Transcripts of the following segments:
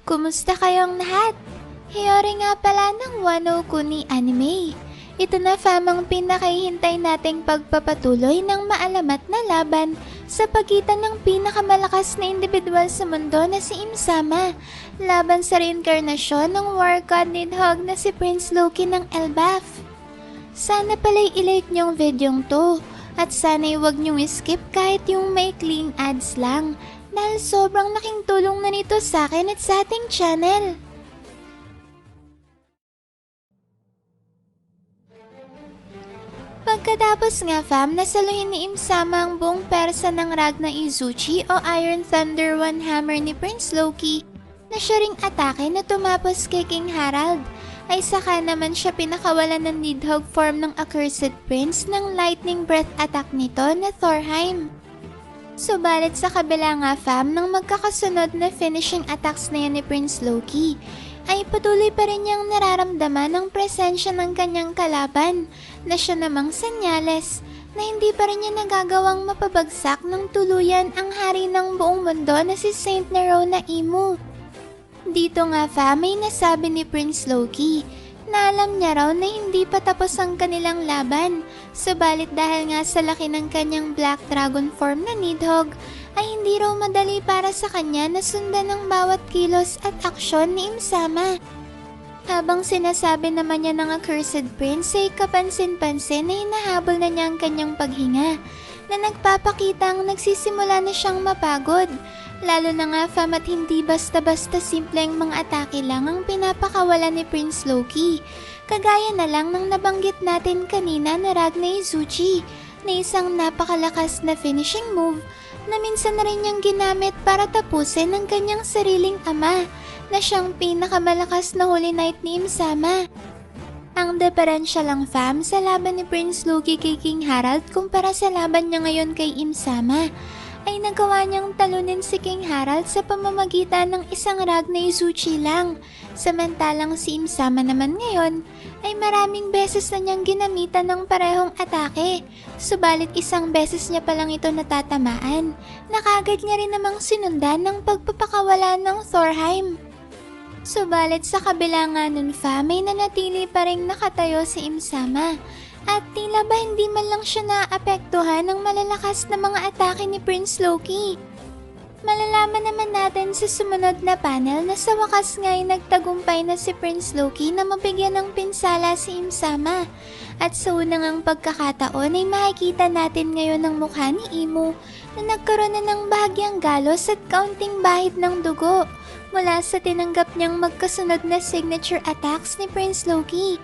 Kumusta kayong lahat? Hiyori nga pala ng Wano Kuni Anime. Ito na fam ang pinakahihintay nating pagpapatuloy ng maalamat na laban sa pagitan ng pinakamalakas na individual sa mundo na si Im-sama laban sa reinkarnasyon ng war god Nidhogg na si Prince Loki ng Elbaf. Sana pala'y ilike niyong videong to at sana'y huwag niyong skip kahit yung maikling ads lang dahil sobrang laking tulong na nito sa akin at sa ating channel. Pagkatapos nga fam, nasaluhin ni Im-sama ang buong persa ng Ragna Izuchi o Iron Thunder One Hammer ni Prince Loki na siya ring atake na tumapos kay King Harald ay saka naman siya pinakawalan ng Nidhogg form ng Accursed Prince ng lightning breath attack nito na Thorheim. Subalit sa kabila nga fam ng magkakasunod na finishing attacks na yan ni Prince Loki ay patuloy pa rin niyang nararamdaman ang presensya ng kanyang kalaban na siya namang senyales na hindi pa rin niya nagagawang mapabagsak ng tuluyan ang hari ng buong mundo na si Saint Nero na Imu. Dito nga fam ay nasabi ni Prince Loki na alam niya raw na hindi pa tapos ang kanilang laban, subalit dahil nga sa laki ng kanyang Black Dragon form na Nidhogg ay hindi raw madali para sa kanya na sundan ang bawat kilos at aksyon ni Im-sama. Habang sinasabi naman niya ng Accursed Prince ay kapansin-pansin na hinahabol na niya ang kanyang paghinga na nagpapakita ang nagsisimula na siyang mapagod. Lalo na nga fam at hindi basta-basta simpleng mga atake lang ang pinapakawalan ni Prince Loki. Kagaya na lang ng nabanggit natin kanina na Ragna Izuchi na isang napakalakas na finishing move na minsan na rin niyang ginamit para tapusin ang kanyang sariling ama na siyang pinakamalakas na Holy Knight ni Im-sama. Ang diferensya lang fam sa laban ni Prince Loki kay King Harald kumpara sa laban niya ngayon kay Im-sama ay nagawa niyang talunin si King Harald sa pamamagitan ng isang Ragna Izuchi lang. Samantalang si Im-sama naman ngayon ay maraming beses na niyang ginamitan ng parehong atake. Subalit isang beses niya palang ito natatamaan na kagad niya rin namang sinundan ng pagpapakawala ng Thorheim. Subalit sa kabila nga nun fam ay nanatili pa rin nakatayo si Im-sama. At tila ba hindi man lang siya naapektuhan ng malalakas na mga atake ni Prince Loki. Malalaman naman natin sa sumunod na panel na sa wakas nga ay nagtagumpay na si Prince Loki na mabigyan ng pinsala si Im-sama. At sa unang ang pagkakataon ay makikita natin ngayon ang mukha ni Imu na nagkaroon na ng bahagyang galos at kaunting bahid ng dugo mula sa tinanggap niyang magkasunod na signature attacks ni Prince Loki.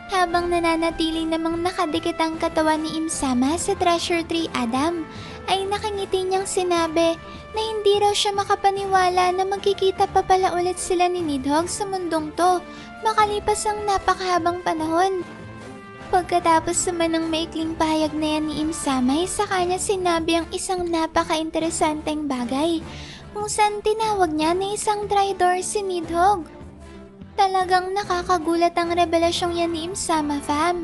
Habang nananatili namang nakadikit ang katawan ni Im-sama sa Treasure Tree Adam, ay nakangiti niyang sinabi na hindi raw siya makapaniwala na magkikita pa pala ulit sila ni Nidhogg sa mundong to makalipas ang napakahabang panahon. Pagkatapos naman ng maikling pahayag na yan ni Im-sama ay sa kanya sinabi ang isang napaka-interesanteng bagay kung saan tinawag niya na isang traitor si Nidhogg. Talagang nakakagulat ang revelasyong yan ni Im-sama fam.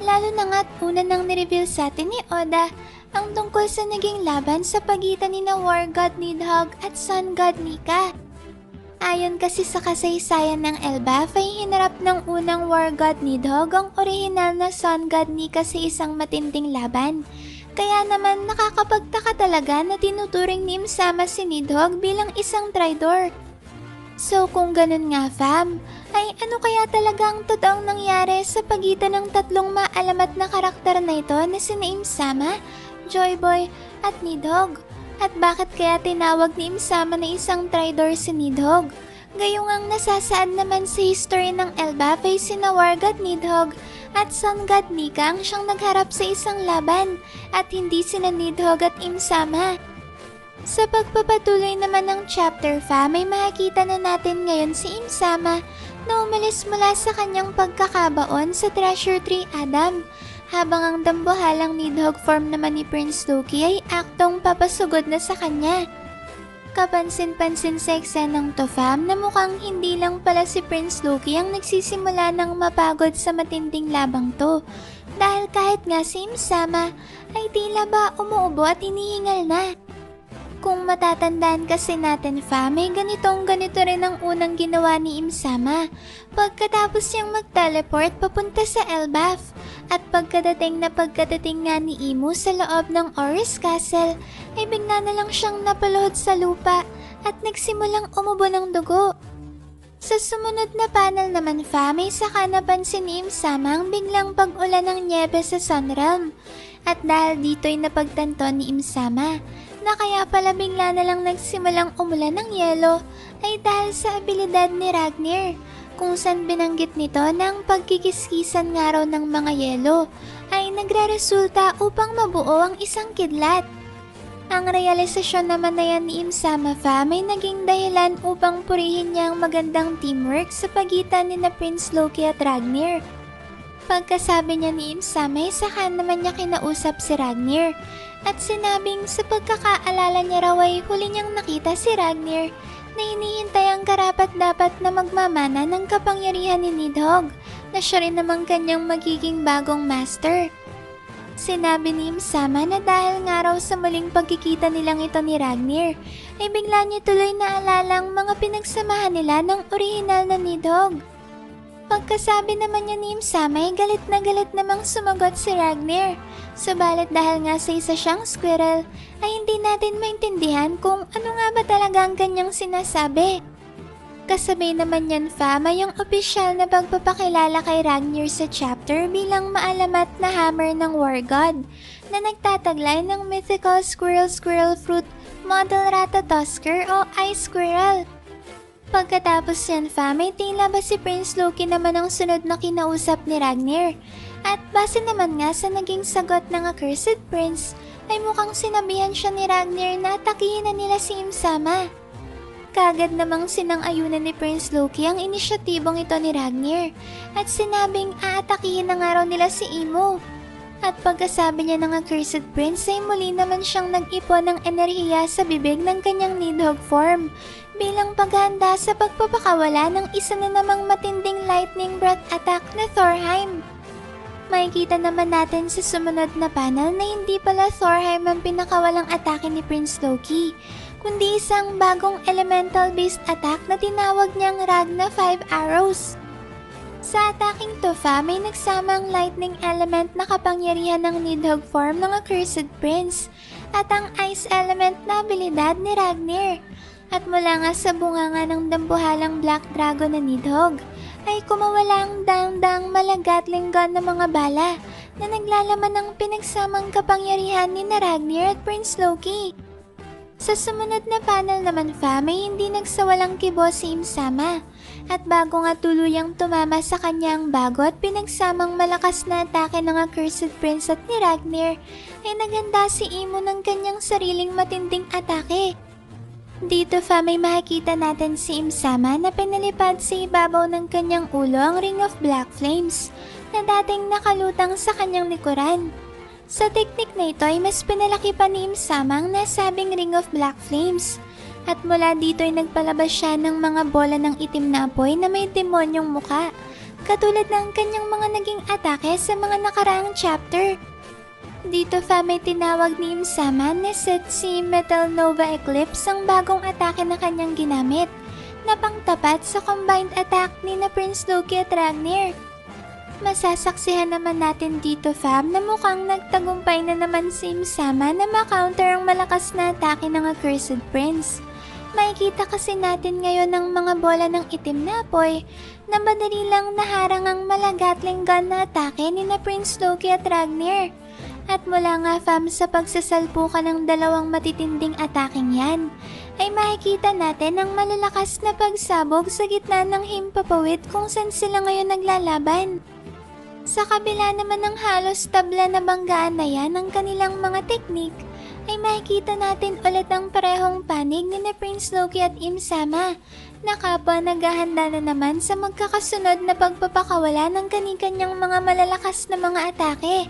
Lalo na nga't una nang nireveal sa atin ni Oda ang tungkol sa naging laban sa pagitan ni na War God Nidhogg at Sun God Nika. Ayon kasi sa kasaysayan ng Elbaf ay hinarap ng unang War God Nidhogg ang orihinal na Sun God Nika sa isang matinding laban. Kaya naman nakakapagtaka talaga na tinuturing ni Im-sama si Nidhogg bilang isang traitor. So kung ganun nga fam, ay ano kaya talaga ang totoong nangyari sa pagitan ng tatlong maalamat na karakter na ito na sina Im-sama, Joy-Boy at Nidhogg? At bakit kaya tinawag ni Im-sama na isang traitor si Nidhogg? Gayong ang nasasaad naman sa history ng Elbaf ay sina War God Nidhogg at Sun God Nika ang siyang nagharap sa isang laban at hindi sina Nidhogg at Im-sama. Sa pagpapatuloy naman ng chapter fam ay makikita na natin ngayon si Im-sama na umalis mula sa kanyang pagkakabaon sa Treasure Tree Adam habang ang dambuhalang Nidhogg form naman ni Prince Loki ay aktong papasugod na sa kanya. Kapansin-pansin sa eksenang to fam na mukhang hindi lang pala si Prince Loki ang nagsisimula ng mapagod sa matinding labang to dahil kahit nga si Im-sama ay tila ba umuubo at hinihingal na. Kung matatandaan kasi natin may ganito rin ang unang ginawa ni Imsama pagkatapos niyang mag-teleport papunta sa Elbaf. At pagkadating nga ni Imu sa loob ng Oris Castle ay bigla na lang siyang napaluhod sa lupa at nagsimulang umubo ng dugo. Sa sumunod na panel naman may saka napansin ni Imsama ang biglang pag-ulan ng nyebe sa Sunrealm. At dahil dito'y napagtanto ni Imsama na kaya pala bigla na lang nagsimulang umulan ng yelo ay dahil sa abilidad ni Ragnir, kung saan binanggit nito ng pagkikiskisan nga raw ng mga yelo ay nagre-resulta upang mabuo ang isang kidlat. Ang realisasyon naman na yan ni Imsama ay naging dahilan upang purihin niya ang magandang teamwork sa pagitan ni na Prince Loki at Ragnir. Pagkasabi niya ni Imsama saka naman niya kinausap si Ragnir at sinabing sa pagkakaalala niya raw ay huli niyang nakita si Ragnir na hinihintay ang karapat-dapat na magmamana ng kapangyarihan ni Nidhogg na siya rin namang kanyang magiging bagong master. Sinabi ni Imsama na dahil nga raw sa muling pagkikita nilang ito ni Ragnir ay bigla niya tuloy naalalang mga pinagsamahan nila ng orihinal na Nidhogg. Pagkasabi naman niya ni Imsama ay galit namang sumagot si Ragnir. Subalit dahil nga sa isa siyang squirrel ay hindi natin maintindihan kung ano nga ba talaga ang kanyang sinasabi. Kasabay naman yan yung opisyal na pagpapakilala kay Ragnir sa chapter bilang maalamat na hammer ng War God na nagtataglay ng mythical squirrel fruit model Ratatoskr o Ice Squirrel. Pagkatapos yan may tila ba si Prince Loki naman ang sunod na kinausap ni Ragnir. At base naman nga sa naging sagot ng Accursed Prince ay mukhang sinabihan siya ni Ragnir na atakihin na nila si Imsama. Kagad namang sinang-ayunan ni Prince Loki ang inisyatibong ito ni Ragnir at sinabing aatakihin na nga raw nila si Imu. At pagkasabi niya ng Accursed Prince ay muli naman siyang nag-ipon ng enerhiya sa bibig ng kanyang Nidhogg form bilang paghahanda sa pagpapakawala ng isa na namang matinding lightning breath attack na Thorheim. Makikita naman natin sa sumunod na panel na hindi pala Thorheim ang pinakawalang atake ni Prince Loki, kundi isang bagong elemental-based attack na tinawag niyang Ragna 5 Arrows. Sa ataking to may nagsamang lightning element na kapangyarihan ng Nidhogg form ng Accursed Prince at ang ice element na abilidad ni Ragnir. At mula nga sa bunganga ng dambuhalang Black Dragon na Nidhogg ay kumawala ang dang malagatling gun na mga bala na naglalaman ng pinagsamang kapangyarihan ni na Ragnir at Prince Loki. Sa sumunod na panel naman may hindi nagsawalang kibo si Imsama at bago nga tuluyang tumama sa kanyang bago at pinagsamang malakas na atake ng Accursed Prince at ni Ragnir ay naghanda si Imu ng kanyang sariling matinding atake. Dito may makikita natin si Imsama na pinalipad sa ibabaw ng kanyang ulo ang Ring of Black Flames na dating nakalutang sa kanyang likuran. Sa teknik na ito ay mas pinalaki pa ni Imsama ang nasabing Ring of Black Flames at mula dito ay nagpalabas siya ng mga bola ng itim na apoy na may demonyong muka katulad ng kanyang mga naging atake sa mga nakaraang chapter. Dito may tinawag ni Imsama na si Metal Nova Eclipse ang bagong atake na kanyang ginamit na pangtapat sa combined attack ni na Prince Loki at Ragnir. Masasaksihan naman natin dito na mukhang nagtagumpay na naman si Imsama na ma-counter ang malakas na atake ng Accursed Prince. Makikita kasi natin ngayon ang mga bola ng itim na apoy na madali lang naharang ang malagatling gun na atake ni na Prince Loki at Ragnir. At mula nga sa pagsasalpukan ng dalawang matitinding ataking yan, ay makikita natin ang malalakas na pagsabog sa gitna ng himpapawid kung saan sila ngayon naglalaban. Sa kabila naman ng halos tabla na banggaan na yan ng kanilang mga teknik, ay makikita natin ulit ang parehong panig ni na Prince Loki at Imsama na kapwa naghahanda na naman sa magkakasunod na pagpapakawala ng kani-kanyang mga malalakas na mga atake.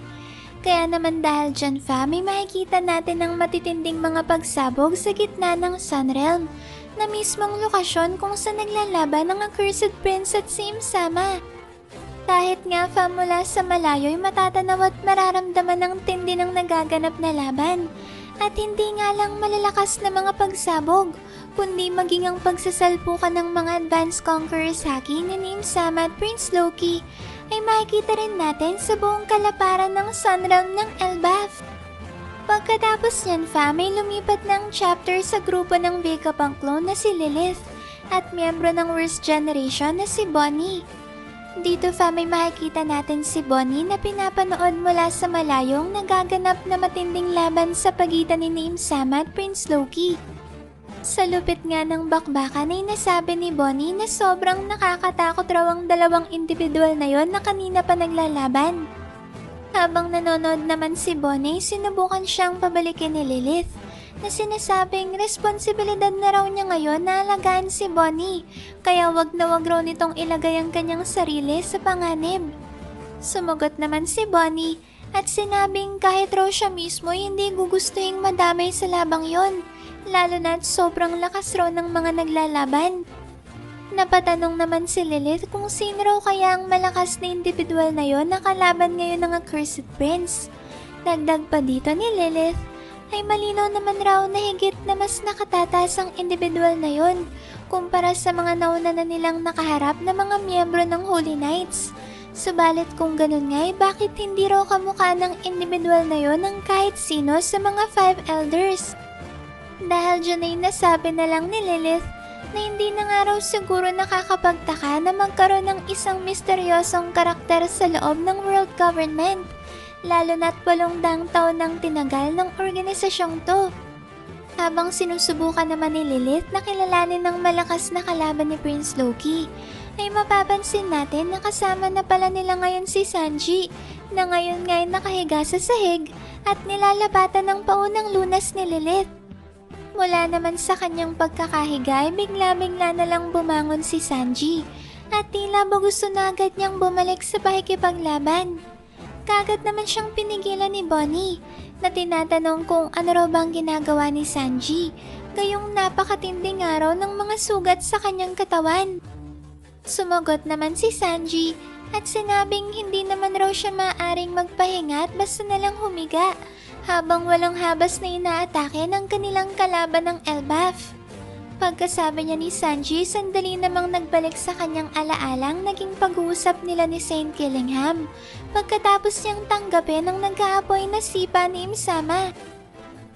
Kaya naman dahil dyan may makikita natin ang matitinding mga pagsabog sa gitna ng Sunrealm na mismong lokasyon kung saan naglalaban ng Accursed Prince at si Imsama. Kahit nga mula sa malayo'y matatanaw at mararamdaman ang tindi ng nagaganap na laban At hindi nga lang malalakas na mga pagsabog, kundi maging ang pagsasalpukan ng mga advanced conquerors haki ni Im-sama at Prince Loki ay makikita rin natin sa buong kalaparan ng Sunrealm ng Elbaf. Pagkatapos niyan may lumipat ng chapter sa grupo ng Vega pang clone na si Lilith at miyembro ng Worst Generation na si Bonnie. Dito may makikita natin si Bonnie na pinapanood mula sa malayong nagaganap na matinding laban sa pagitan ni Im-sama at Prince Loki. Sa lupit nga ng bakbakan ay nasabi ni Bonnie na sobrang nakakatakot raw ang dalawang individual na yon na kanina pa naglalaban. Habang nanonood naman si Bonnie, sinubukan siyang pabalikin ni Lilith na sinasabing responsibilidad na raw niya ngayon na alagaan si Bonnie, kaya wag na wag raw nitong ilagay ang kanyang sarili sa panganib. Sumagot naman si Bonnie at sinabing kahit raw siya mismo hindi gugustuhing madamay sa labang yon, lalo na't sobrang lakas raw ng mga naglalaban. Napatanong naman si Lilith kung sino raw kaya ang malakas na individual na yon na kalaban ngayon ng Accursed Prince. Dagdag pa dito ni Lilith ay malinaw naman raw na higit na mas nakatatas ang individual na yon kumpara sa mga nauna na nilang nakaharap na mga miyembro ng Holy Knights. Subalit kung ganun nga bakit hindi raw kamukha ng individual na yon ng kahit sino sa mga 5 elders? Dahil dyan ay nasabi na lang ni Lilith na hindi na nga raw siguro nakakapagtaka na magkaroon ng isang misteryosong karakter sa loob ng world government, lalo na't 800 taon nang tinagal ng organisasyong to. Habang sinusubukan naman ni Lilith na kilalanin ng malakas na kalaban ni Prince Loki, ay mapapansin natin na kasama na pala nila ngayon si Sanji, na ngayon nakahiga sa sahig at nilalapatan ng paunang lunas ni Lilith. Mula naman sa kanyang pagkakahiga ay bigla-bigla na lang bumangon si Sanji at tila ba gusto na agad niyang bumalik sa pakikipaglaban. Kagad naman siyang pinigilan ni Bonnie na tinatanong kung ano raw bang ginagawa ni Sanji, gayong napakatinding araw ng mga sugat sa kanyang katawan. Sumagot naman si Sanji at sinabing hindi naman raw siya maaaring magpahinga at basta nalang humiga habang walang habas na inaatake ng kanilang kalaban ng Elbaf. Pagkasabi niya ni Sanji, sandali namang nagbalik sa kanyang alaalang naging pag-uusap nila ni Saint Killingham pagkatapos niyang tanggapin ang nag-aapoy na sipa ni Im-sama.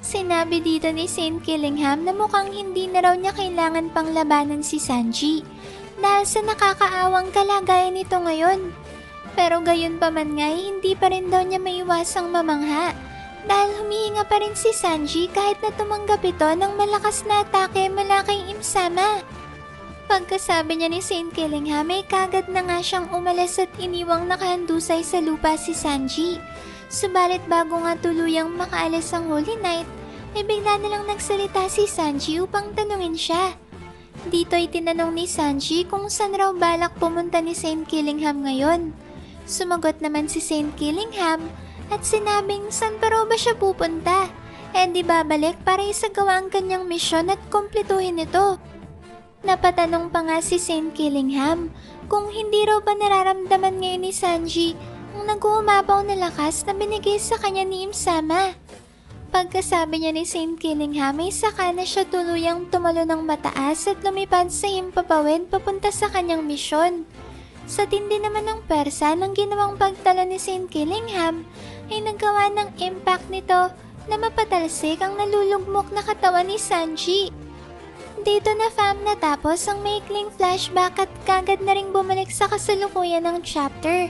Sinabi dito ni Saint Killingham na mukhang hindi na raw niya kailangan pang labanan si Sanji dahil sa nakakaawang kalagayan nito ngayon. Pero gayon pa man nga hindi pa rin daw niya maiwasang mamangha dahil humihinga pa rin si Sanji kahit na tumanggap ito ng malakas na atake mula kay Im-sama. Pagkasabi niya ni Saint Killingham ay kagad na nga siyang umalis at iniwang nakahandusay sa lupa si Sanji. Subalit bago nga tuluyang makaalis ang Holy Knight, ay bigla na lang nagsalita si Sanji upang tanungin siya. Dito ay tinanong ni Sanji kung saan raw balak pumunta ni Saint Killingham ngayon. Sumagot naman si Saint Killingham at sinabing saan pa raw ba siya pupunta? Di babalik para isagawa ang kanyang misyon at kumpletuhin ito. Napatanong pa nga si Saint Killingham kung hindi raw ba nararamdaman ngayon ni Sanji ang nag-uumapaw na lakas na binigay sa kanya ni Im-sama. Pagkasabi niya ni Saint Killingham ay saka na siya tuluyang tumalo ng mataas at lumipad sa himpapawid papunta sa kanyang misyon. Sa tindi naman ng persa ng ginawang pagtalo ni Saint Killingham ay naggawa ng impact nito na mapatalsik ang nalulugmok na katawan ni Sanji. Dito na natapos ang maikling flashback at kagad na ring bumalik sa kasalukuyan ng chapter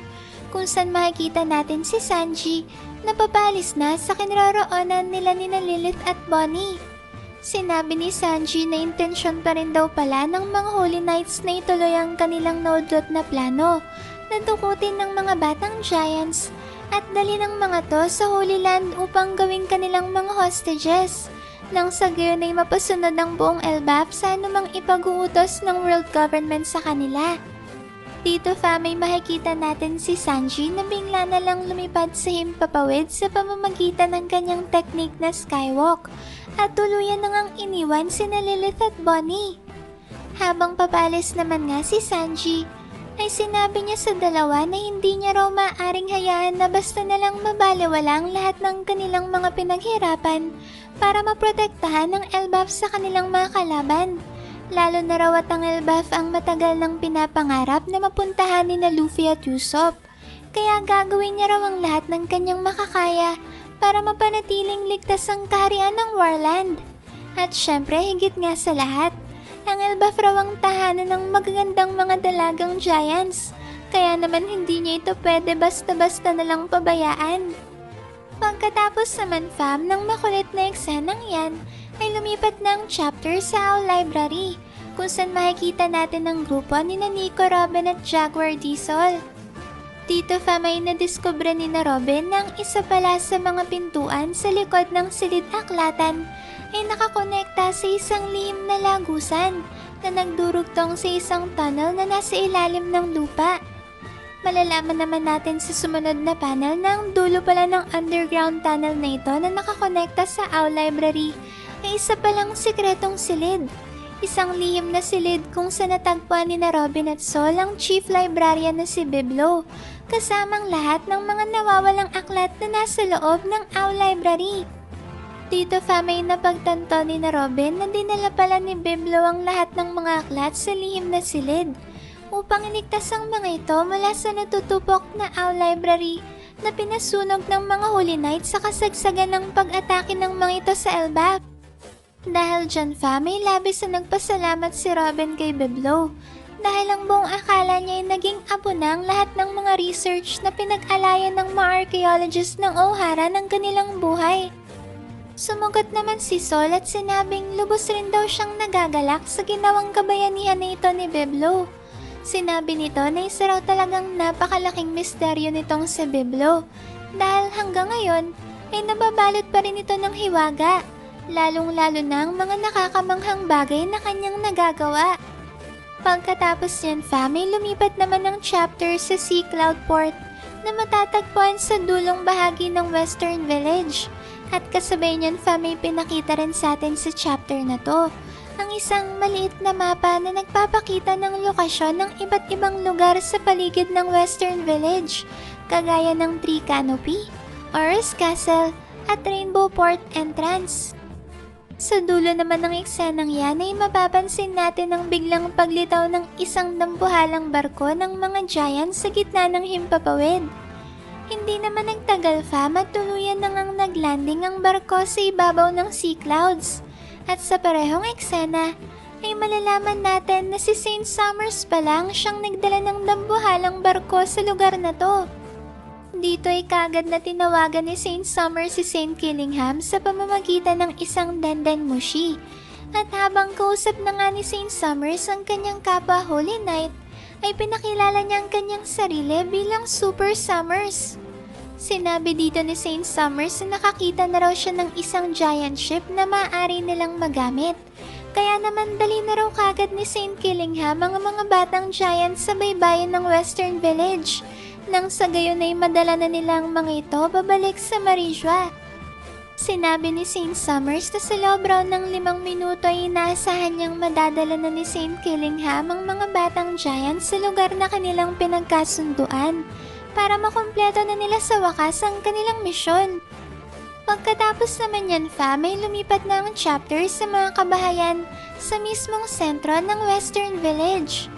kung saan makikita natin si Sanji na papalis na sa kinaroroonan nila ni Lilith at Bonnie. Sinabi ni Sanji na intensyon pa rin daw pala ng mga Holy Knights na ituloy ang kanilang naudlot na plano na dukutin ng mga batang giants at dali ng mga to sa Holy Land upang gawing kanilang mga hostages. Nang sa gayon ay mapasunod ang buong Elbaf sa anumang ipag-uutos ng world government sa kanila. Dito may makikita natin si Sanji na bigla na lang lumipad sa himpapawid sa pamamagitan ng kanyang technique na skywalk at tuluyan na ngang iniwan sina Lilith at Bonnie. Habang papalis naman nga si Sanji, ay sinabi niya sa dalawa na hindi niya raw maaaring hayaan na basta na lang mabaliwala ang lahat ng kanilang mga pinaghirapan para maprotektahan ng Elbaf sa kanilang mga kalaban. Lalo na raw at ang Elbaf ang matagal nang pinapangarap na mapuntahan ni na Luffy at Usopp. Kaya gagawin niya raw ang lahat ng kanyang makakaya para mapanatiling ligtas ang kaharian ng Warland. At syempre higit nga sa lahat, ang Elbaf raw ang tahanan ng magagandang mga dalagang giants. Kaya naman hindi niya ito pwede basta-basta na lang pabayaan. Pagkatapos naman fam ng makulit na eksenang yan, ay lumipat na ang chapter sa Owl Library, kung saan makikita natin ang grupo ni na Nico, Robin at Jaguar Diesel. Dito fam ay nadiskubre ni na Robin na ang isa pala sa mga pintuan sa likod ng silid aklatan ay nakakonekta sa isang lihim na lagusan na nagdurugtong sa isang tunnel na nasa ilalim ng lupa. Malalaman naman natin sa sumunod na panel na ang dulo pala ng underground tunnel na ito na nakakonekta sa Owl Library ay isa palang sikretong silid. Isang lihim na silid kung saan natagpuan ni na Robin at Sol ang chief librarian na si Biblo, kasamang lahat ng mga nawawalang aklat na nasa loob ng Owl Library. Dito fam ay napagtanto ni na Robin na dinala pala ni Biblo ang lahat ng mga aklat sa lihim na silid upang iligtas ang mga ito mula sa natutupok na Owl Library na pinasunog ng mga Holy Knight sa kasagsagan ng pag-atake ng mga ito sa Elbaf. Dahil dyan fam ay labis na nagpasalamat si Robin kay Biblo dahil ang buong akala niya ay naging abo na ang lahat ng mga research na pinag-alayan ng mga archaeologist ng Ohara ng kanilang buhay. Sumagot naman si Sol at sinabing lubos rin daw siyang nagagalak sa ginawang kabayanihan na ito ni Biblo. Sinabi nito na isa raw talagang napakalaking misteryo nitong si Biblo dahil hanggang ngayon ay nababalot pa rin ito ng hiwaga, lalong-lalo na ang mga nakakamanghang bagay na kanyang nagagawa. Pagkatapos yan fam ay lumipat naman ng chapter sa Sea Cloud Port na matatagpuan sa dulong bahagi ng Western Village. At kasabay niyan fam ay pinakita rin sa atin sa chapter na to ang isang maliit na mapa na nagpapakita ng lokasyon ng iba't ibang lugar sa paligid ng Western Village, kagaya ng Tree Canopy, Oris Castle, at Rainbow Port Entrance. Sa dulo naman ng eksenang yan ay mapapansin natin ang biglang paglitaw ng isang dambuhalang barko ng mga giants sa gitna ng himpapawid. Hindi naman nagtagal fam at tuluyan nang naglanding ang barko sa ibabaw ng sea clouds. At sa parehong eksena ay malalaman natin na si Saint Summers pa lang siyang nagdala ng dambuhalang barko sa lugar na to. Dito ay kagad na tinawagan ni Saint Summers si Saint Killingham sa pamamagitan ng isang Denden Mushi. At habang kausap na nga ni Saint Summers ang kanyang kapwa Holy Knight, ay pinakilala niya ang kanyang sarili bilang Super Summers. Sinabi dito ni Saint Summers na nakakita na raw siya ng isang giant ship na maaari nilang magamit. Kaya naman dali na raw kagad ni Saint Killingham ang mga batang giants sa baybayin ng Western Village. Nang sa gayon ay madala na nilang mga ito babalik sa Marijua. Sinabi ni Saint Summers na sa loob raw ng 5 minuto ay inaasahan niyang madadala na ni Saint Killingham ang mga batang giants sa lugar na kanilang pinagkasunduan para makumpleto na nila sa wakas ang kanilang misyon. Pagkatapos naman yan fam ay lumipat na ang chapter sa mga kabahayan sa mismong sentro ng Western Village.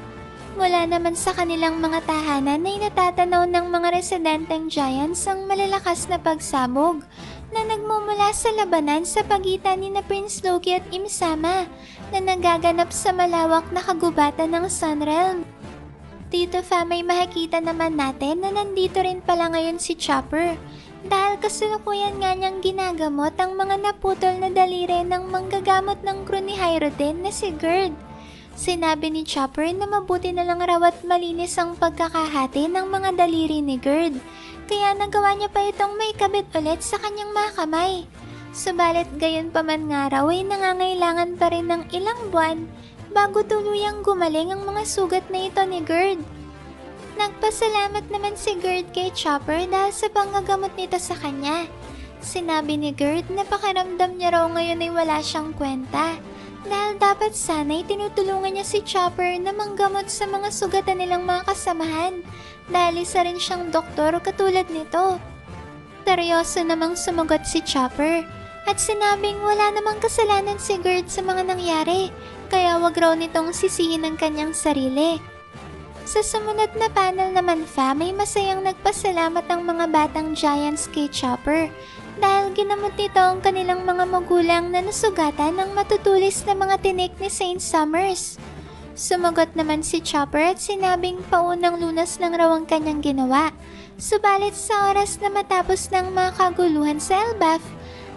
Mula naman sa kanilang mga tahanan ay natatanaw ng mga residenteng giants ang malalakas na pagsabog na nagmumula sa labanan sa pagitan ni na Prince Loki at Im-sama na nagaganap sa malawak na kagubatan ng Sunrealm. Dito fam ay makikita naman natin na nandito rin pala ngayon si Chopper dahil kasalukuyan nga niyang ginagamot ang mga naputol na daliri ng manggagamot ng crew ni Hyrule na si Gerd. Sinabi ni Chopper na mabuti na lang raw at malinis ang pagkakahati ng mga daliri ni Gerd, kaya nagawa niya pa itong maikabit ulit sa kanyang mga kamay. Subalit gayon pa man nga raw ay nangangailangan pa rin ng ilang buwan bago tuluyang gumaling ang mga sugat na ito ni Gerd. Nagpasalamat naman si Gerd kay Chopper dahil sa panggagamot nito sa kanya. Sinabi ni Gerd na pakiramdam niya raw ngayon ay wala siyang kwenta dahil dapat sana'y tinutulungan niya si Chopper na manggamot sa mga sugatan nilang mga kasamahan dahil isa rin siyang doktor katulad nito. Seryoso namang sumagot si Chopper at sinabing wala namang kasalanan si Gerd sa mga nangyari, kaya wag raw nitong sisihin ang kanyang sarili. Sa sumunod na panel naman may masayang nagpasalamat ang mga batang Giants kay Chopper dahil ginamot nito ang kanilang mga magulang na nasugatan ng matutulis na mga tinik ni Saint Summers. Sumagot naman si Chopper at sinabing paunang lunas lang raw ang kanyang ginawa. Subalit sa oras na matapos ng mga kaguluhan sa Elbaf,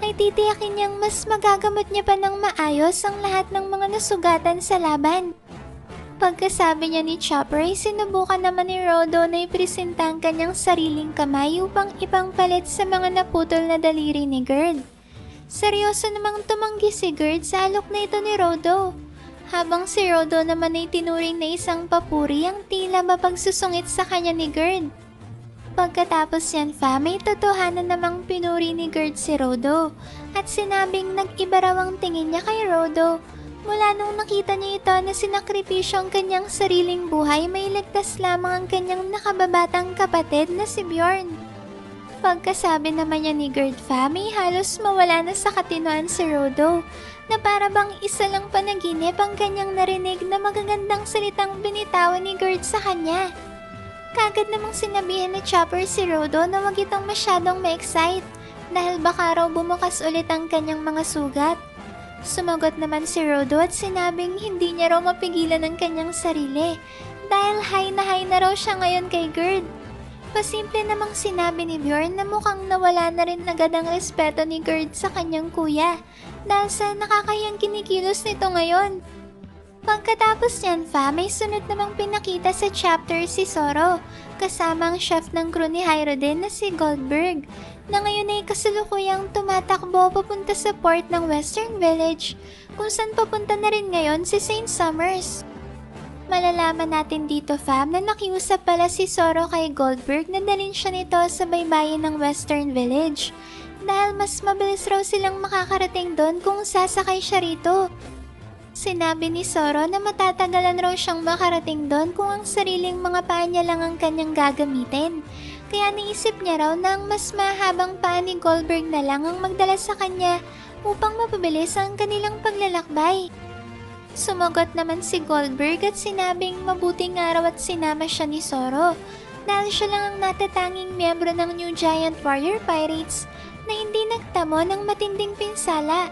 ay titiyakin niyang mas magagamot niya pa ng maayos ang lahat ng mga nasugatan sa laban. Pagkasabi niya ni Chopper ay sinubukan naman ni Rodo na ipresenta ang kanyang sariling kamay upang ipangpalit sa mga naputol na daliri ni Gerd. Seryoso namang tumanggi si Gerd sa alok na ito ni Rodo, habang si Rodo naman ay tinuring na isang papuri ang tila mapagsusungit sa kanya ni Gerd. Pagkatapos yan may totohanan namang pinuri ni Gerd si Rodo at sinabing nag-iba raw ang tingin niya kay Rodo. Mula nung nakita niya ito na sinakripisyo ang kanyang sariling buhay, may ligtas lamang ang kanyang nakababatang kapatid na si Bjorn. Pagkasabi naman niya ni Gerd may halos mawala na sa katinoan si Rodo, na para bang isa lang panaginip ang kanyang narinig na magagandang salitang binitawan ni Gerd sa kanya. Kagad namang sinabihan ni Chopper si Rodo na wag itong masyadong ma-excite dahil baka raw bumukas ulit ang kanyang mga sugat. Sumagot naman si Rodo at sinabing hindi niya raw mapigilan ang kanyang sarili dahil high na raw siya ngayon kay Gerd. Pasimple namang sinabi ni Bjorn na mukhang nawala na rin agad ang respeto ni Gerd sa kanyang kuya dahil sa nakakayang kinikilos nito ngayon. Pagkatapos niyan may sunod namang pinakita sa chapter si Zoro kasama ang chef ng crew ni Hyrodin na si Goldberg, na ngayon ay kasalukuyang tumatakbo papunta sa port ng Western Village kung saan papunta na rin ngayon si Saint Summers. Malalaman natin dito na nakiusap pala si Zoro kay Goldberg na dalhin siya nito sa baybayin ng Western Village dahil mas mabilis raw silang makakarating doon kung sasakay siya rito. Sinabi ni Zoro na matatagalan raw siyang makarating doon kung ang sariling mga paa niya lang ang kanyang gagamitin. Kaya naisip niya raw na ang mas mahabang paa ni Goldberg na lang ang magdala sa kanya upang mapabilis ang kanilang paglalakbay. Sumagot naman si Goldberg at sinabing mabuting araw at sinama siya ni Zoro dahil siya lang ang natatanging miyembro ng New Giant Warrior Pirates na hindi nagtamo ng matinding pinsala.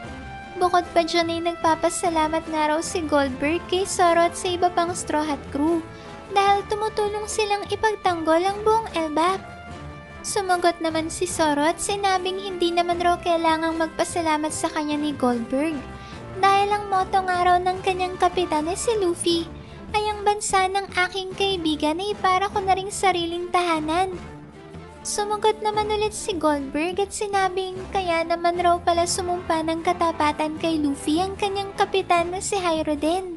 Bukod pa dyan ay nagpapasalamat nga raw si Goldberg kay Zoro at sa iba pang Straw Hat crew dahil tumutulong silang ipagtanggol ang buong Elbaf. Sumagot naman si Zoro at sinabing hindi naman raw kailangang magpasalamat sa kanya ni Goldberg dahil ang motto nga raw ng kanyang kapitan na si Luffy ay ang bansa ng aking kaibigan ay para ko na ring sariling tahanan. Sumagot naman ulit si Goldberg at sinabing kaya naman raw pala sumumpa ng katapatan kay Luffy ang kanyang kapitan na si Hyrodin.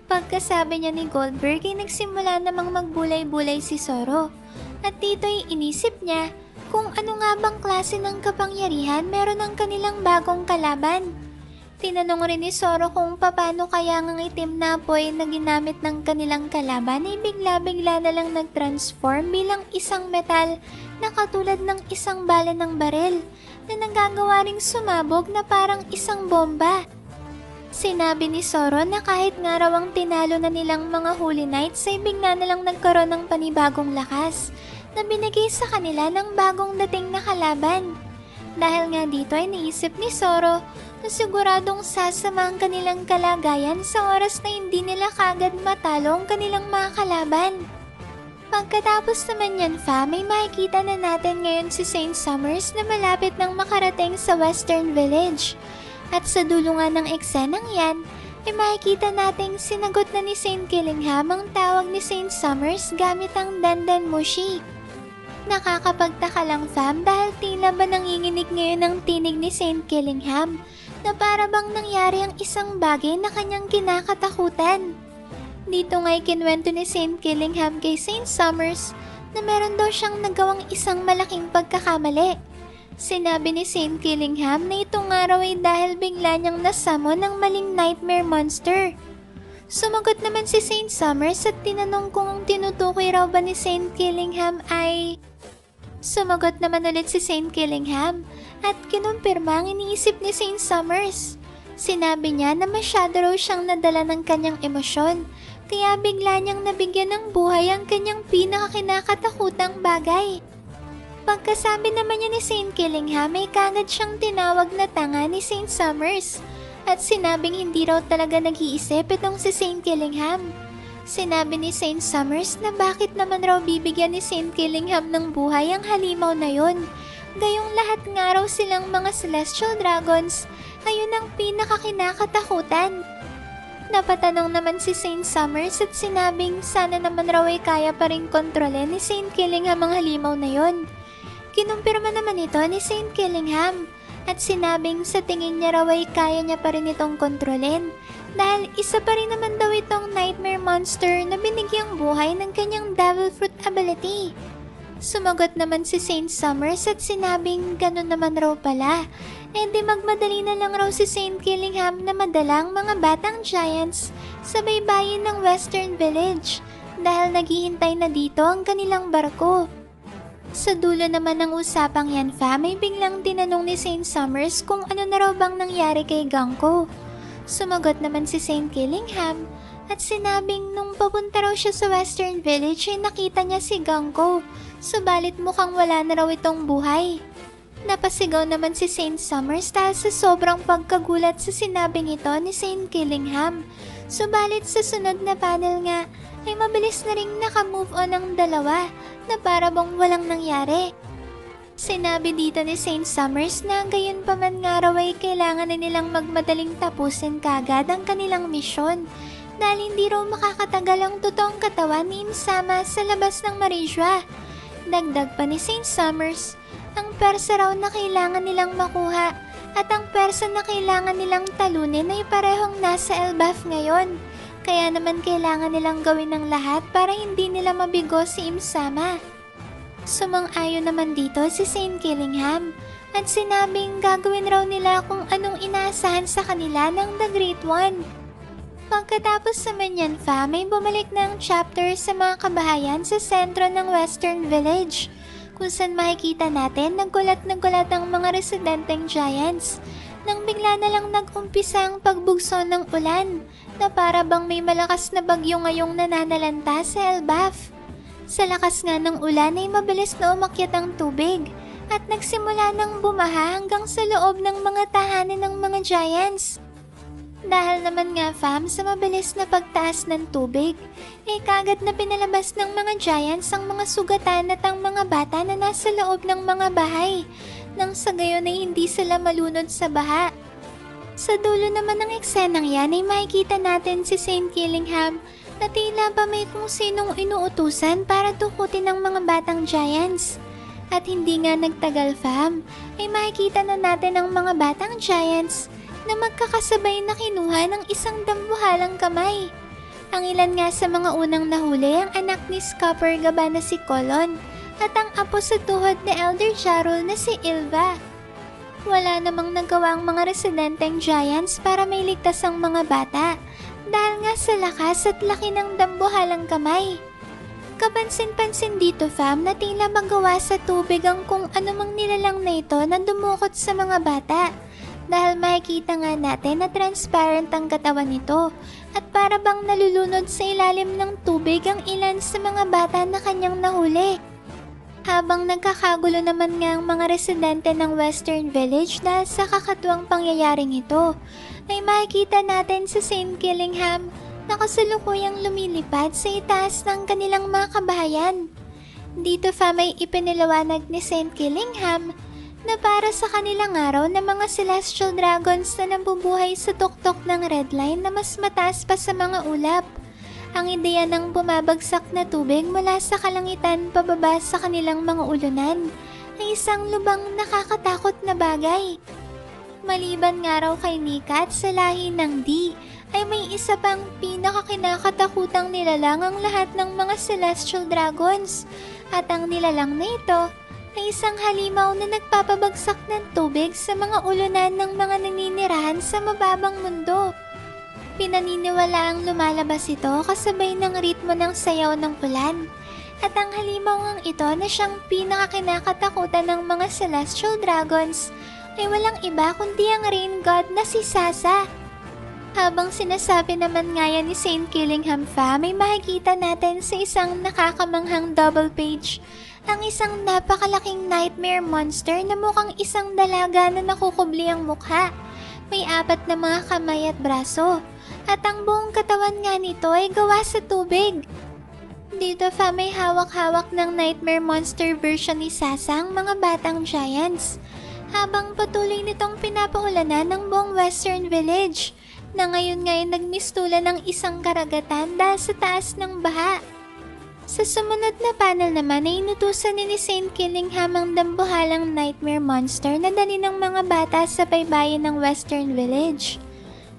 Pagkasabi niya ni Goldberg ay nagsimula namang magbulay-bulay si Zoro at dito ay inisip niya kung ano nga bang klase ng kapangyarihan meron ang kanilang bagong kalaban. Tinanong rin ni Zoro kung paano kaya ang itim na apoy na ginamit ng kanilang kalaban ay bigla-bigla na lang nag-transform bilang isang metal na katulad ng isang bala ng baril na nagagawa ring sumabog na parang isang bomba. Sinabi ni Zoro na kahit nga raw ang tinalo na nilang mga Holy Knights ay bigla na lang nagkaroon ng panibagong lakas na binigay sa kanila ng bagong dating na kalaban. Dahil nga dito ay naisip ni Zoro na siguradong sasama ang kanilang kalagayan sa oras na hindi nila kagad matalo ang kanilang mga kalaban. Pagkatapos naman yan may makikita na natin ngayon si Saint Summers na malapit nang makarating sa Western Village. At sa dulo nga ng eksenang yan, ay makikita nating sinagot na ni Saint Killingham ang tawag ni Saint Summers gamit ang Dandan Mushi. Nakakapagtaka lang dahil tila ba nanginginig ngayon ang tinig ni Saint Killingham na para bang nangyari ang isang bagay na kanyang kinakatakutan. Dito nga'y kinwento ni Saint Killingham kay Saint Summers na meron daw siyang nagawang isang malaking pagkakamali. Sinabi ni Saint Killingham na itong araw ay dahil bigla niyang nasamon ng maling nightmare monster. Sumagot naman si Saint Summers at tinanong kung ang tinutukoy raw ba ni Saint Killingham ay Sumagot naman ulit si Saint Killingham at kinumpirma ang iniisip ni Saint Summers. Sinabi niya na masyado raw siyang nadala ng kanyang emosyon, kaya bigla niyang nabigyan ng buhay ang kanyang pinakakinakatakutang bagay. Pagkasabi naman niya ni Saint Killingham ay kagad siyang tinawag na tanga ni Saint Summers at sinabing hindi raw talaga nag-iisip itong si Saint Killingham. Sinabi ni Saint Summers na bakit naman raw bibigyan ni Saint Killingham ng buhay ang halimaw na yun. Gayong lahat nga raw silang mga celestial dragons, ayun ang pinakakinakatakutan. Napatanong naman si Saint Summers at sinabing sana naman raw ay kaya pa rin kontrolin ni Saint Killingham ang halimaw na yun. Kinumpirma naman ito ni Saint Killingham at sinabing sa tingin niya raw ay kaya niya pa rin itong kontrolin dahil isa pa rin naman daw itong nightmare monster na binigyang buhay ng kanyang devil fruit ability. Sumagot naman si Saint Summers at sinabing ganun naman raw pala. Di magmadali na lang raw si Saint Killingham na madalang mga batang giants sa baybayin ng Western Village dahil naghihintay na dito ang kanilang barko. Sa dulo naman ng usapang yan, fam, ay biglang tinanong ni Saint Summers kung ano na raw bang nangyari kay Gangko. Sumagot naman si Saint Killingham at sinabing nung papunta raw siya sa Western Village ay nakita niya si Gangko, subalit mukhang wala na raw itong buhay. Napasigaw naman si Saint Summers dahil sa sobrang pagkagulat sa sinabing ito ni Saint Killingham. Subalit sa sunod na panel nga ay mabilis na ring nakamove on ang dalawa na para bang walang nangyari. Sinabi dito ni Saint Summers na gayon pa man nga raw ay kailangan na nilang magmadaling tapusin kagad ang kanilang misyon dahil hindi raw makakatagal ang totoong katawan ni Imsama sa labas ng Marizua. Dagdag pa ni Saint Summers, ang persa raw na kailangan nilang makuha at ang persa na kailangan nilang talunin ay parehong nasa Elbaf ngayon. Kaya naman kailangan nilang gawin ng lahat para hindi nila mabigo si Imsama. Sumang-ayon naman dito si Saint Killingham at sinabing gagawin raw nila kung anong inaasahan sa kanila ng The Great One. Pagkatapos naman yan, fam, ay bumalik na ang chapter sa mga kabahayan sa sentro ng Western Village, kung saan makikita natin nagulat ang mga residenteng giants nang bigla na lang nag-umpisa ang pagbugso ng ulan na para bang may malakas na bagyo ngayong nananalanta sa Elbaf. Sa lakas nga ng ulan ay mabilis na umakyat ang tubig at nagsimula ng bumaha hanggang sa loob ng mga tahanan ng mga giants. Dahil naman nga, fam, sa mabilis na pagtaas ng tubig, ay kagad na pinalabas ng mga giants ang mga sugatan at ang mga bata na nasa loob ng mga bahay, nang sa gayon ay hindi sila malunod sa baha. Sa dulo naman ng eksenang yan ay makikita natin si Saint Killingham na tila ba may kung sinong inuutusan para tukutin ang mga batang giants. At hindi nga nagtagal, fam, ay makikita na natin ang mga batang giants na magkakasabay na kinuha ng isang dambuhalang kamay. Ang ilan nga sa mga unang nahuli ang anak ni Scupper Gaba na si Colon at ang apo sa tuhod ni Elder Jarol na si Ilva. Wala namang nagawa ang mga residenteng giants para may ligtas ang mga bata dahil nga sa lakas at laki ng dambuhalang kamay. Kapansin-pansin dito, fam, na tila magawa sa tubig ang kung anumang nilalang na ito na dumukot sa mga bata. Dahil makikita nga natin na transparent ang katawan nito at para bang nalulunod sa ilalim ng tubig ang ilan sa mga bata na kanyang nahuli. Habang nagkakagulo naman nga ang mga residente ng Western Village dahil sa kakatuwang pangyayaring ito, ay makikita natin sa Saint Killingham na kasalukuyang lumilipad sa itaas ng kanilang mga kabahayan. Dito, fam, ay ipiniliwanag ni Saint Killingham na para sa kanilang araw na mga celestial dragons na nabubuhay sa tuktok ng red line na mas mataas pa sa mga ulap. Ang ideya ng bumabagsak na tubig mula sa kalangitan pababa sa kanilang mga ulunan ay isang lubang nakakatakot na bagay. Maliban nga raw kay Nika at sa lahi ng D, ay may isa pang pinakakinakatakutang nilalang ang lahat ng mga celestial dragons. At ang nilalang na ito ay isang halimaw na nagpapabagsak ng tubig sa mga ulunan ng mga naninirahan sa mababang mundo. Pinaniniwala ang lumalabas ito kasabay ng ritmo ng sayaw ng ulan. At ang halimaw ngang ito na siyang pinakakinakatakutan ng mga celestial dragons ay walang iba kundi ang rain god na si Sasa. Habang sinasabi naman nga yan ni Saint Killingham fam, may makikita natin sa isang nakakamanghang double page ang isang napakalaking nightmare monster na mukhang isang dalaga na nakukubli ang mukha. May 4 na mga kamay at braso, at ang buong katawan nga nito ay gawa sa tubig. Dito fa may hawak-hawak ng nightmare monster version ni Sasa ang mga batang giants, habang patuloy nitong pinapaulanan ng buong Western Village, na ngayon ay nagmistulan ng isang karagatan dahil sa taas ng baha. Sa sumunod na panel naman ay inutusan ni Saint Killingham ang dambuhalang nightmare monster na dali ng mga bata sa baybayin ng Western Village.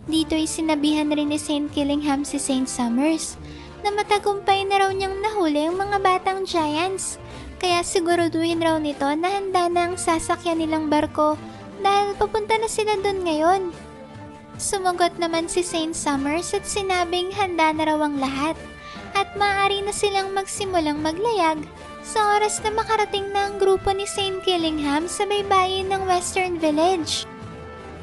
Dito ay sinabihan rin ni Saint Killingham si Saint Summers na matagumpay na raw niyang nahuli ang mga batang giants, kaya siguraduhin raw nito na handa na ang sasakyan nilang barko dahil papunta na sila doon ngayon. Sumagot naman si Saint Summers at sinabing handa na raw ang lahat at maaari na silang magsimulang maglayag sa oras na makarating na ang grupo ni Saint Killingham sa baybayin ng Western Village.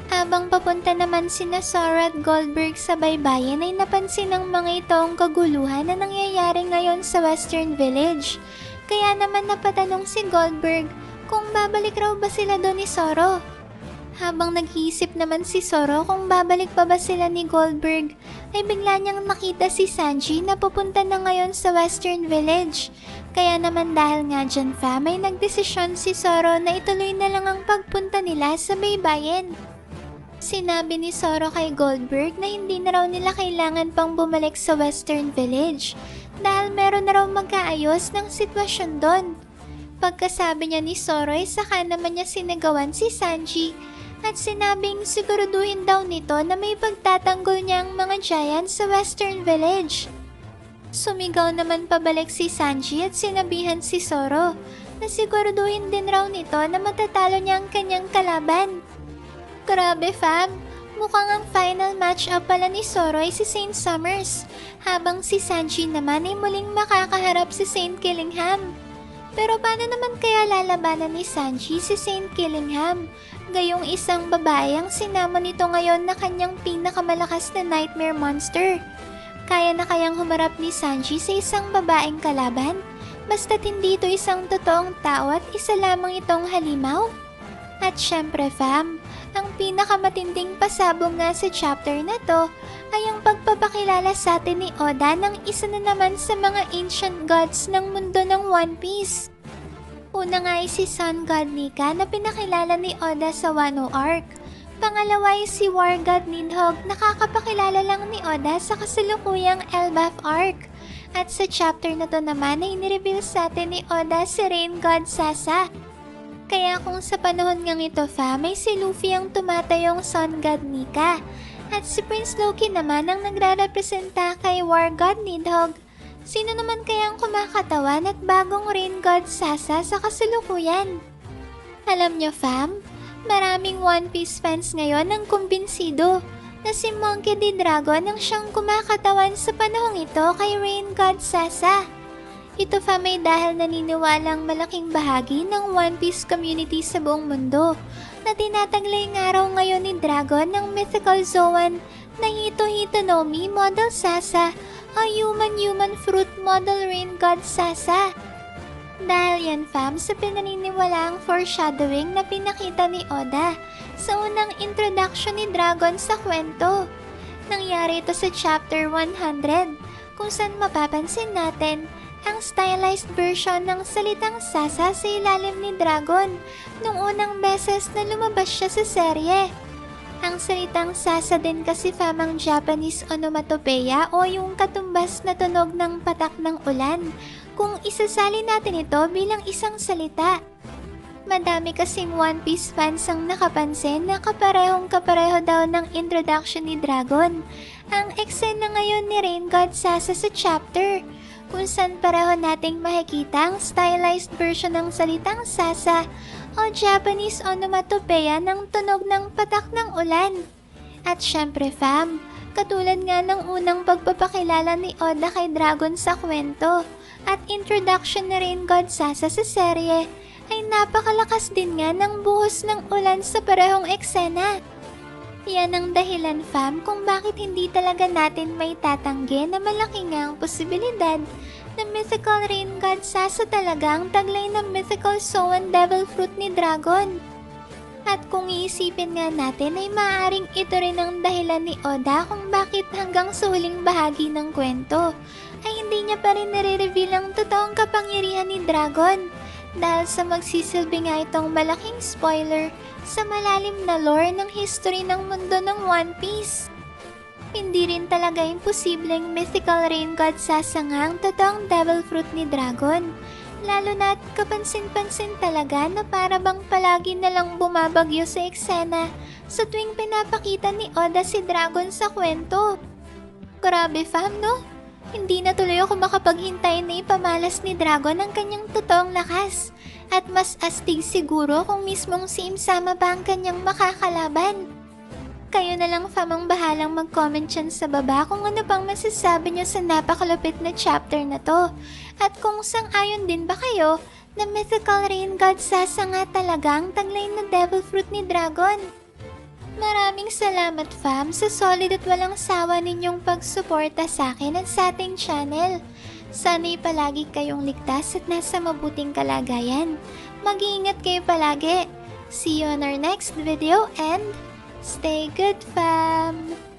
Habang papunta naman sina Sora at Goldberg sa baybayin ay napansin ng mga ito ang kaguluhan na nangyayari ngayon sa Western Village. Kaya naman napatanong si Goldberg kung babalik raw ba sila doon ni Zoro. Habang nag-iisip naman si Zoro kung babalik pa ba sila ni Goldberg, ay bigla niyang nakita si Sanji na pupunta na ngayon sa Western Village. Kaya naman dahil nga dyan fa, may nagdesisyon si Zoro na ituloy na lang ang pagpunta nila sa baybayin. Sinabi ni Zoro kay Goldberg na hindi na raw nila kailangan pang bumalik sa Western Village dahil meron na raw magkaayos ng sitwasyon doon. Pagkasabi niya ni Zoro ay saka naman niya sinagawan si Sanji at sinabing siguraduhin daw nito na may pagtatanggol niya ang mga giants sa Western Village. Sumigaw naman pabalik si Sanji at sinabihan si Zoro na siguraduhin din raw nito na matatalo niya ang kanyang kalaban. Grabe fam, mukhang ang final match-up pala ni Zoro ay si Saint Summers, habang si Sanji naman ay muling makakaharap si Saint Killingham. Pero paano naman kaya lalabanan ni Sanji si Saint Killingham, gayong isang babae ang sinama nito ngayon na kanyang pinakamalakas na nightmare monster? Kaya na kayang humarap ni Sanji sa isang babaeng kalaban? Basta't hindi ito isang totoong tao at isa lamang itong halimaw? At syempre fam, ang pinakamatinding pasabog nga sa chapter na to ay ang pagpapakilala sa atin ni Oda ng isa na naman sa mga ancient gods ng mundo ng One Piece. Una nga ay si Sun God Nika na pinakilala ni Oda sa Wano Arc. Pangalawa ay si War God Nidhogg na kakapakilala lang ni Oda sa kasalukuyang Elbaf Arc. At sa chapter na to naman ay nireveal sa atin ni Oda si Rain God Sasa. Kaya kung sa panahon ngang ito fa, may si Luffy ang tumatayong Sun God Nika. At si Prince Loki naman ang nagre-representa kay War God Nidhogg. Sino naman kaya ang kumakatawan at bagong Rain God Sasa sa kasalukuyan? Alam nyo fam, maraming One Piece fans ngayon ang kumbinsido na si Monkey D. Dragon ang siyang kumakatawan sa panahong ito kay Rain God Sasa. Ito fa may dahil naniniwalang malaking bahagi ng One Piece community sa buong mundo na tinataglay nga raw ngayon ni Dragon ng mythical Zoan na Hito-Hito no Mi Model Sasa o Human Fruit Model Rain God Sasa. Dahil yan fam sa pinaniniwalaang foreshadowing na pinakita ni Oda sa unang introduction ni Dragon sa kwento. Nangyari ito sa chapter 100 kung saan mapapansin natin ang stylized version ng salitang Sasa sa ilalim ni Dragon nung unang beses na lumabas siya sa serye. Ang salitang Sasa din kasi famang Japanese onomatopeia o yung katumbas na tunog ng patak ng ulan kung isasali natin ito bilang isang salita. Madami kasing One Piece fans ang nakapansin na kaparehong-kapareho daw ng introduction ni Dragon ang eksena ngayon ni Rain God Sasa sa chapter, kung saan pareho nating makikita ang stylized version ng salitang Sasa o Japanese onomatopeia ng tunog ng patak ng ulan. At syempre fam, Katulad nga ng unang pagpapakilala ni Oda kay Dragon sa kwento at introduction na rin God Sasa sa serye, ay napakalakas din nga ng buhos ng ulan sa parehong eksena. Yan ang dahilan fam kung bakit hindi talaga natin may tatanggi na malaki nga ang posibilidad na mythical rain god Sasa talaga ang taglay ng mythical Soan Devil Fruit ni Dragon. At kung iisipin nga natin ay maaaring ito rin ang dahilan ni Oda kung bakit hanggang sa huling bahagi ng kwento ay hindi niya pa rin nare-reveal ang totoong kapangyarihan ni Dragon dahil sa magsisilbi nga itong malaking spoiler sa malalim na lore ng history ng mundo ng One Piece. Hindi rin talaga imposibleng mythical rain god Sasa nga ang totoong devil fruit ni Dragon. Lalo na't kapansin-pansin talaga na para bang palagi na lang bumabagyo sa eksena sa tuwing pinapakita ni Oda si Dragon sa kwento. Grabe fam no? Hindi na tuloy ako makapaghintay na ipamalas ni Dragon ang kanyang totoong lakas. At mas astig siguro kung mismong si Imsama ba ang kanyang makakalaban. Kayo na lang fam ang bahalang mag-comment dyan sa baba kung ano pang masasabi nyo sa napakalupit na chapter na to. At kung sang-ayon din ba kayo na mythical rain god Sasa nga talaga ang taglay na devil fruit ni Dragon. Maraming salamat fam sa solid at walang sawa ninyong pagsuporta sa akin at sa ating channel. Sana'y palagi kayong ligtas at nasa mabuting kalagayan. Mag-iingat kayo palagi. See you on our next video and stay good fam!